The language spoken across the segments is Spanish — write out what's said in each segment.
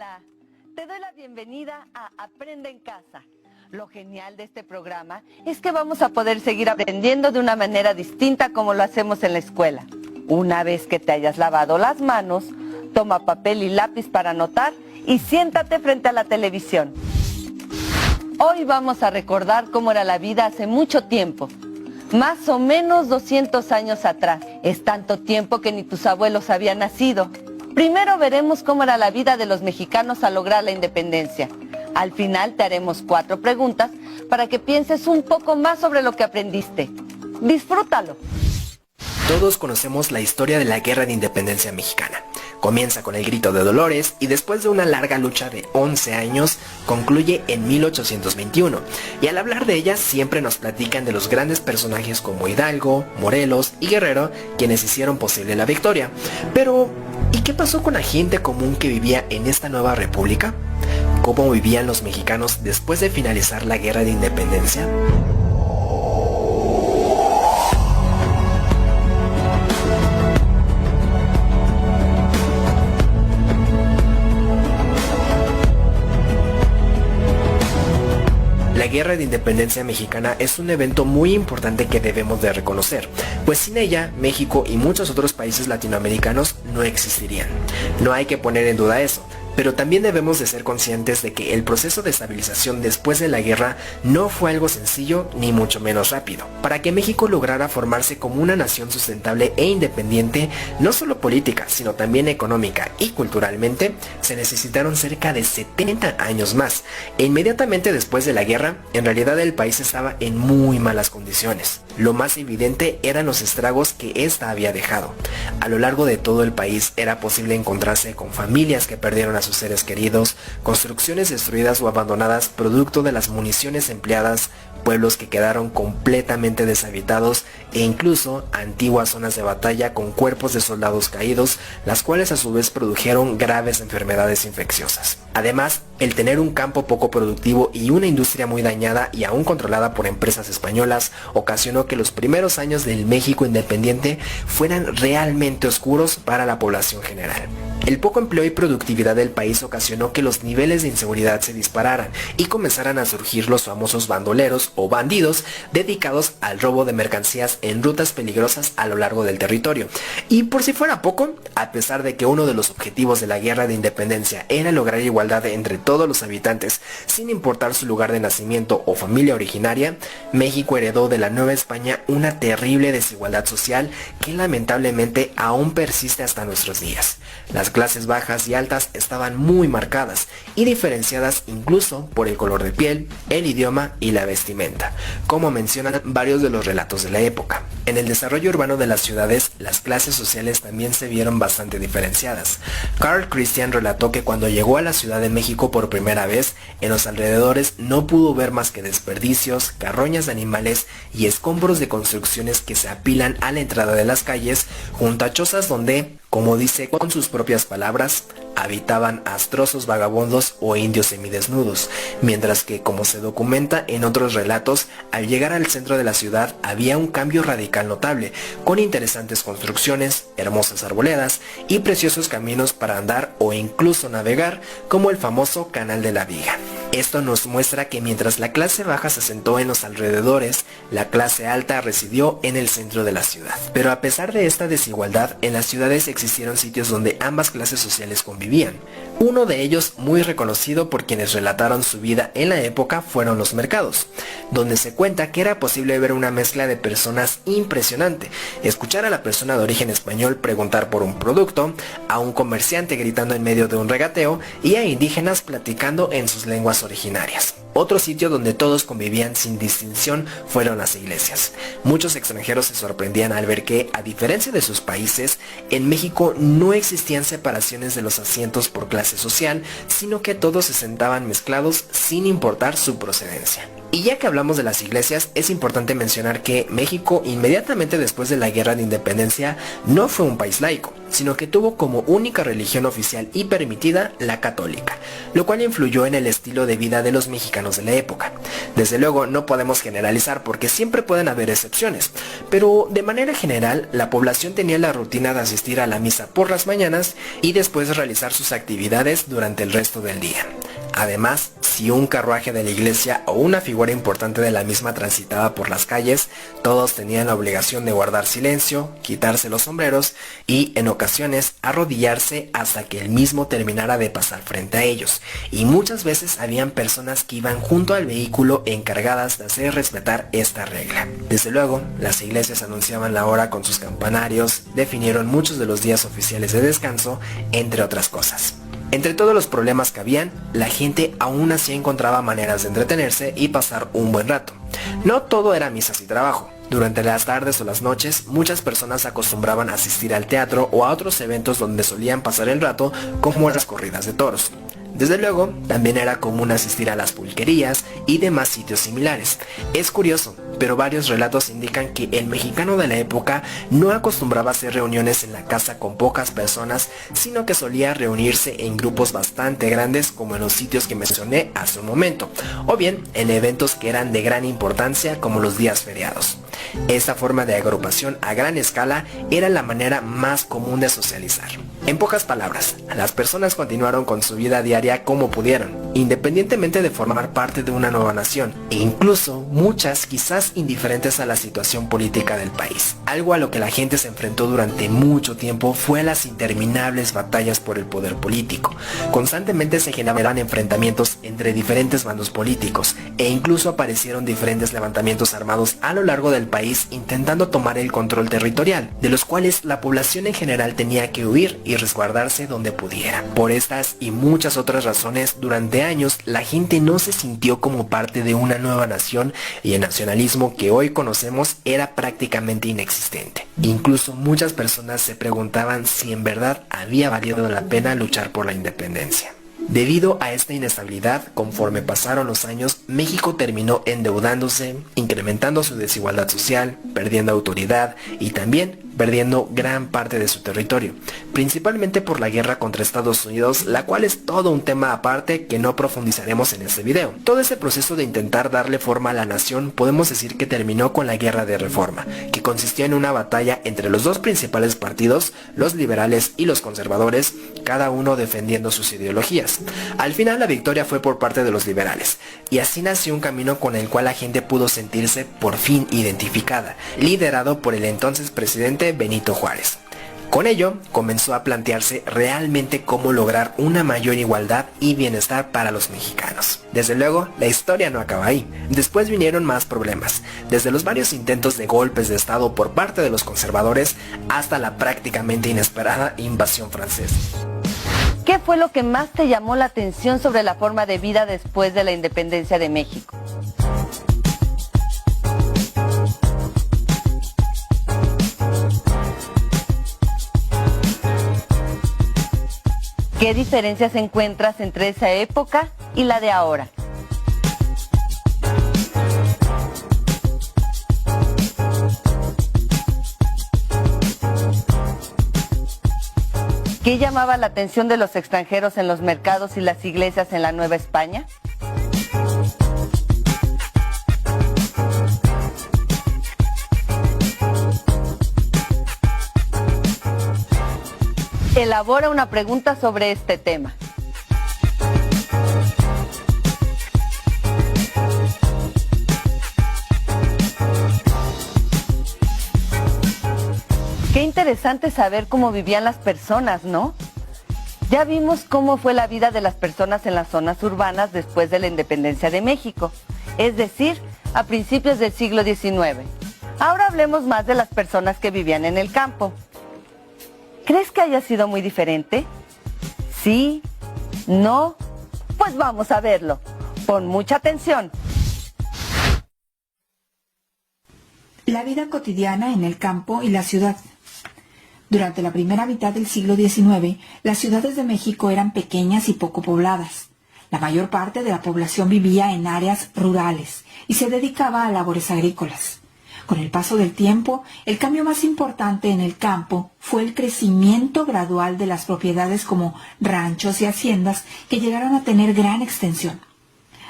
Hola, te doy la bienvenida a Aprende en Casa. Lo genial de este programa es que vamos a poder seguir aprendiendo de una manera distinta como lo hacemos en la escuela. Una vez que te hayas lavado las manos, toma papel y lápiz para anotar y siéntate frente a la televisión. Hoy vamos a recordar cómo era la vida hace mucho tiempo, más o menos 200 años atrás. Es tanto tiempo que ni tus abuelos habían nacido. Primero veremos cómo era la vida de los mexicanos al lograr la independencia. Al final te haremos 4 preguntas para que pienses un poco más sobre lo que aprendiste. Disfrútalo. Todos conocemos la historia de la Guerra de Independencia Mexicana. Comienza con el Grito de Dolores y después de una larga lucha de 11 años, concluye en 1821. Y al hablar de ella siempre nos platican de los grandes personajes como Hidalgo, Morelos y Guerrero, quienes hicieron posible la victoria. Pero, ¿y qué pasó con la gente común que vivía en esta nueva república? ¿Cómo vivían los mexicanos después de finalizar la Guerra de Independencia? La Guerra de Independencia Mexicana es un evento muy importante que debemos de reconocer, pues sin ella, México y muchos otros países latinoamericanos no existirían. No hay que poner en duda eso, pero también debemos de ser conscientes de que el proceso de estabilización después de la guerra no fue algo sencillo ni mucho menos rápido. Para que México lograra formarse como una nación sustentable e independiente, no solo política, sino también económica y culturalmente, se necesitaron cerca de 70 años más. E inmediatamente después de la guerra, en realidad el país estaba en muy malas condiciones. Lo más evidente eran los estragos que ésta había dejado. A lo largo de todo el país era posible encontrarse con familias que perdieron a sus seres queridos, construcciones destruidas o abandonadas producto de las municiones empleadas, pueblos que quedaron completamente deshabitados e incluso antiguas zonas de batalla con cuerpos de soldados caídos, las cuales a su vez produjeron graves enfermedades infecciosas. Además, el tener un campo poco productivo y una industria muy dañada y aún controlada por empresas españolas ocasionó que los primeros años del México independiente fueran realmente oscuros para la población general. El poco empleo y productividad del país ocasionó que los niveles de inseguridad se dispararan y comenzaran a surgir los famosos bandoleros o bandidos dedicados al robo de mercancías en rutas peligrosas a lo largo del territorio. Y por si fuera poco, a pesar de que uno de los objetivos de la Guerra de Independencia era lograr igualdad entre todos los habitantes sin importar su lugar de nacimiento o familia originaria, México heredó de la Nueva España una terrible desigualdad social que lamentablemente aún persiste hasta nuestros días. Las clases bajas y altas estaban muy marcadas y diferenciadas incluso por el color de piel, el idioma y la vestimenta, como mencionan varios de los relatos de la época. En el desarrollo urbano de las ciudades, las clases sociales también se vieron bastante diferenciadas. Carl Christian relató que cuando llegó a la Ciudad de México por primera vez, en los alrededores no pudo ver más que desperdicios, carroñas de animales y escombros de construcciones que se apilan a la entrada de las calles, junto a chozas donde, como dice con sus propias palabras, habitaban astrosos vagabundos o indios semidesnudos, mientras que, como se documenta en otros relatos, al llegar al centro de la ciudad había un cambio radical notable, con interesantes construcciones, hermosas arboledas y preciosos caminos para andar o incluso navegar, como el famoso Canal de la Viga. Esto nos muestra que mientras la clase baja se asentó en los alrededores, la clase alta residió en el centro de la ciudad. Pero a pesar de esta desigualdad, en las ciudades existieron sitios donde ambas clases sociales convivían. Uno de ellos, muy reconocido por quienes relataron su vida en la época, fueron los mercados, donde se cuenta que era posible ver una mezcla de personas impresionante, escuchar a la persona de origen español preguntar por un producto, a un comerciante gritando en medio de un regateo y a indígenas platicando en sus lenguas originarias. Otro sitio donde todos convivían sin distinción fueron las iglesias. Muchos extranjeros se sorprendían al ver que, a diferencia de sus países, en México no existían separaciones de los asientos por clase social, sino que todos se sentaban mezclados sin importar su procedencia. Y ya que hablamos de las iglesias, es importante mencionar que México, inmediatamente después de la Guerra de Independencia, no fue un país laico. sino que tuvo como única religión oficial y permitida la católica, lo cual influyó en el estilo de vida de los mexicanos de la época. Desde luego no podemos generalizar porque siempre pueden haber excepciones, pero de manera general la población tenía la rutina de asistir a la misa por las mañanas y después realizar sus actividades durante el resto del día. Además, si un carruaje de la iglesia o una figura importante de la misma transitaba por las calles, todos tenían la obligación de guardar silencio, quitarse los sombreros y, en ocasiones, arrodillarse hasta que el mismo terminara de pasar frente a ellos. Y muchas veces habían personas que iban junto al vehículo encargadas de hacer respetar esta regla. Desde luego, las iglesias anunciaban la hora con sus campanarios, definieron muchos de los días oficiales de descanso, entre otras cosas. Entre todos los problemas que habían, la gente aún así encontraba maneras de entretenerse y pasar un buen rato. No todo era misas y trabajo. Durante las tardes o las noches, muchas personas acostumbraban a asistir al teatro o a otros eventos donde solían pasar el rato, como las corridas de toros. Desde luego, también era común asistir a las pulquerías y demás sitios similares. Es curioso, pero varios relatos indican que el mexicano de la época no acostumbraba a hacer reuniones en la casa con pocas personas, sino que solía reunirse en grupos bastante grandes como en los sitios que mencioné hace un momento, o bien en eventos que eran de gran importancia como los días feriados. Esta forma de agrupación a gran escala era la manera más común de socializar. En pocas palabras, las personas continuaron con su vida diaria como pudieron, independientemente de formar parte de una nueva nación, e incluso muchas quizás indiferentes a la situación política del país. Algo a lo que la gente se enfrentó durante mucho tiempo fue las interminables batallas por el poder político. Constantemente se generaban enfrentamientos entre diferentes bandos políticos, e incluso aparecieron diferentes levantamientos armados a lo largo del país intentando tomar el control territorial, de los cuales la población en general tenía que huir y resguardarse donde pudiera. Por estas y muchas otras razones, durante años la gente no se sintió como parte de una nueva nación y el nacionalismo que hoy conocemos era prácticamente inexistente. Incluso muchas personas se preguntaban si en verdad había valido la pena luchar por la independencia. Debido a esta inestabilidad, conforme pasaron los años, México terminó endeudándose, incrementando su desigualdad social, perdiendo autoridad y también perdiendo gran parte de su territorio, principalmente por la guerra contra Estados Unidos, la cual es todo un tema aparte que no profundizaremos en este video. Todo ese proceso de intentar darle forma a la nación podemos decir que terminó con la Guerra de Reforma, que consistió en una batalla entre los dos principales partidos, los liberales y los conservadores, cada uno defendiendo sus ideologías. Al final la victoria fue por parte de los liberales, y así nació un camino con el cual la gente pudo sentirse por fin identificada, liderado por el entonces presidente Benito Juárez. Con ello, comenzó a plantearse realmente cómo lograr una mayor igualdad y bienestar para los mexicanos. Desde luego, la historia no acaba ahí. Después vinieron más problemas, desde los varios intentos de golpes de estado por parte de los conservadores hasta la prácticamente inesperada invasión francesa. ¿Qué fue lo que más te llamó la atención sobre la forma de vida después de la independencia de México? ¿Qué diferencias encuentras entre esa época y la de ahora? ¿Qué llamaba la atención de los extranjeros en los mercados y las iglesias en la Nueva España? Elabora una pregunta sobre este tema. Qué interesante saber cómo vivían las personas, ¿no? Ya vimos cómo fue la vida de las personas en las zonas urbanas después de la independencia de México, es decir, a principios del siglo XIX. Ahora hablemos más de las personas que vivían en el campo. ¿Crees que haya sido muy diferente? ¿Sí? ¿No? Pues vamos a verlo. Pon mucha atención. La vida cotidiana en el campo y la ciudad. Durante la primera mitad del siglo XIX, las ciudades de México eran pequeñas y poco pobladas. La mayor parte de la población vivía en áreas rurales y se dedicaba a labores agrícolas. Con el paso del tiempo, el cambio más importante en el campo fue el crecimiento gradual de las propiedades como ranchos y haciendas que llegaron a tener gran extensión.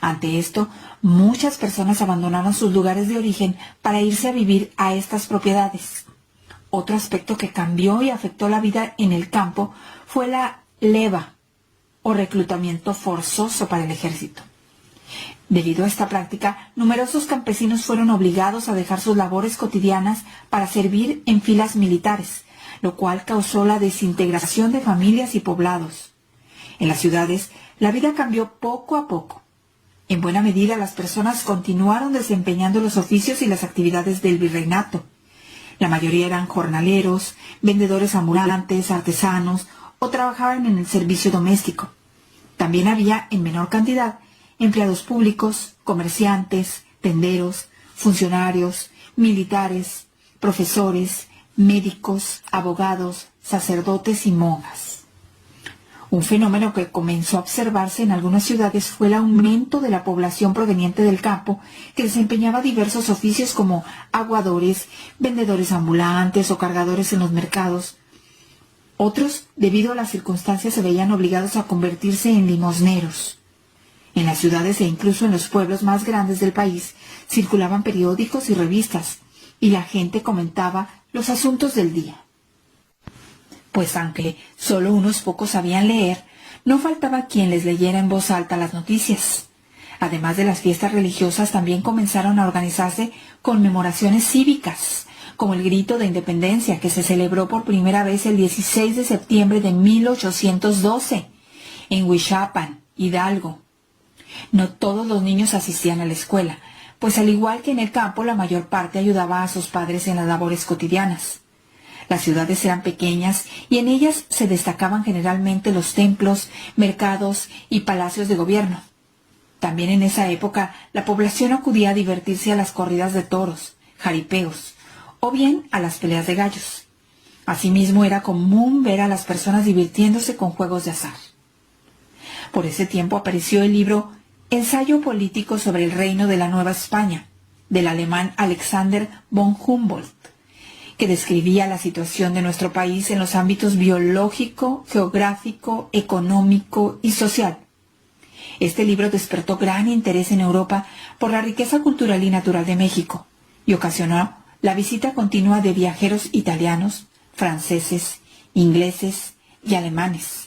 Ante esto, muchas personas abandonaron sus lugares de origen para irse a vivir a estas propiedades. Otro aspecto que cambió y afectó la vida en el campo fue la leva, o reclutamiento forzoso para el ejército. Debido a esta práctica, numerosos campesinos fueron obligados a dejar sus labores cotidianas para servir en filas militares, lo cual causó la desintegración de familias y poblados. En las ciudades, la vida cambió poco a poco. En buena medida, las personas continuaron desempeñando los oficios y las actividades del virreinato. La mayoría eran jornaleros, vendedores ambulantes, artesanos o trabajaban en el servicio doméstico. También había, en menor cantidad, empleados públicos, comerciantes, tenderos, funcionarios, militares, profesores, médicos, abogados, sacerdotes y monjas. Un fenómeno que comenzó a observarse en algunas ciudades fue el aumento de la población proveniente del campo que desempeñaba diversos oficios como aguadores, vendedores ambulantes o cargadores en los mercados. Otros, debido a las circunstancias, se veían obligados a convertirse en limosneros. En las ciudades e incluso en los pueblos más grandes del país circulaban periódicos y revistas, y la gente comentaba los asuntos del día. Pues aunque solo unos pocos sabían leer, no faltaba quien les leyera en voz alta las noticias. Además de las fiestas religiosas, también comenzaron a organizarse conmemoraciones cívicas, como el Grito de Independencia, que se celebró por primera vez el 16 de septiembre de 1812, en Huichapan, Hidalgo. No todos los niños asistían a la escuela, pues al igual que en el campo, la mayor parte ayudaba a sus padres en las labores cotidianas. Las ciudades eran pequeñas y en ellas se destacaban generalmente los templos, mercados y palacios de gobierno. También en esa época la población acudía a divertirse a las corridas de toros, jaripeos, o bien a las peleas de gallos. Asimismo era común ver a las personas divirtiéndose con juegos de azar. Por ese tiempo apareció el libro Ensayo político sobre el reino de la Nueva España, del alemán Alexander von Humboldt, que describía la situación de nuestro país en los ámbitos biológico, geográfico, económico y social. Este libro despertó gran interés en Europa por la riqueza cultural y natural de México y ocasionó la visita continua de viajeros italianos, franceses, ingleses y alemanes.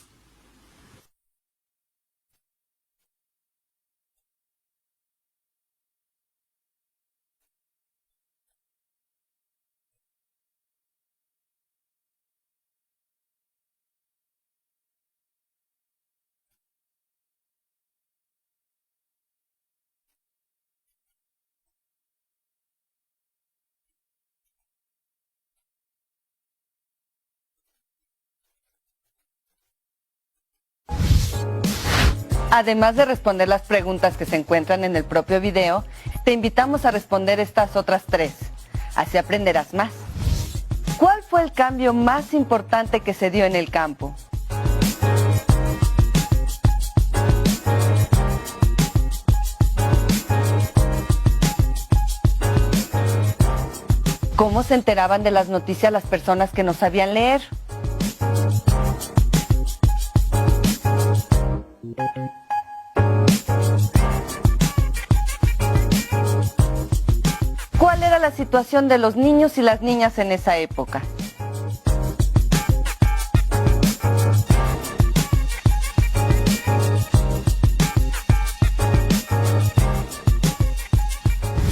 Además de responder las preguntas que se encuentran en el propio video, te invitamos a responder estas otras 3. Así aprenderás más. ¿Cuál fue el cambio más importante que se dio en el campo? ¿Cómo se enteraban de las noticias las personas que no sabían leer? ¿Cuál era la situación de los niños y las niñas en esa época?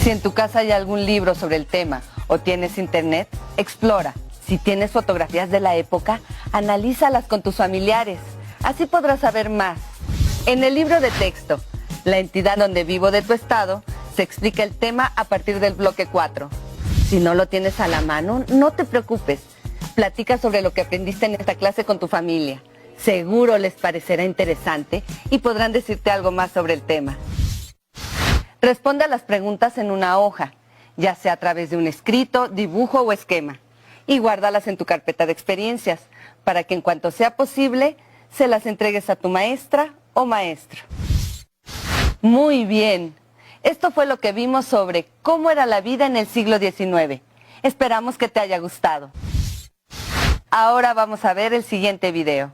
Si en tu casa hay algún libro sobre el tema o tienes internet, explora. Si tienes fotografías de la época, analízalas con tus familiares. Así podrás saber más. En el libro de texto, La entidad donde vivo de tu estado, se explica el tema a partir del bloque 4. Si no lo tienes a la mano, no te preocupes. Platica sobre lo que aprendiste en esta clase con tu familia. Seguro les parecerá interesante y podrán decirte algo más sobre el tema. Responde a las preguntas en una hoja, ya sea a través de un escrito, dibujo o esquema, y guárdalas en tu carpeta de experiencias, para que en cuanto sea posible, se las entregues a tu maestra o maestro. Muy bien. Esto fue lo que vimos sobre cómo era la vida en el siglo XIX. Esperamos que te haya gustado. Ahora vamos a ver el siguiente video.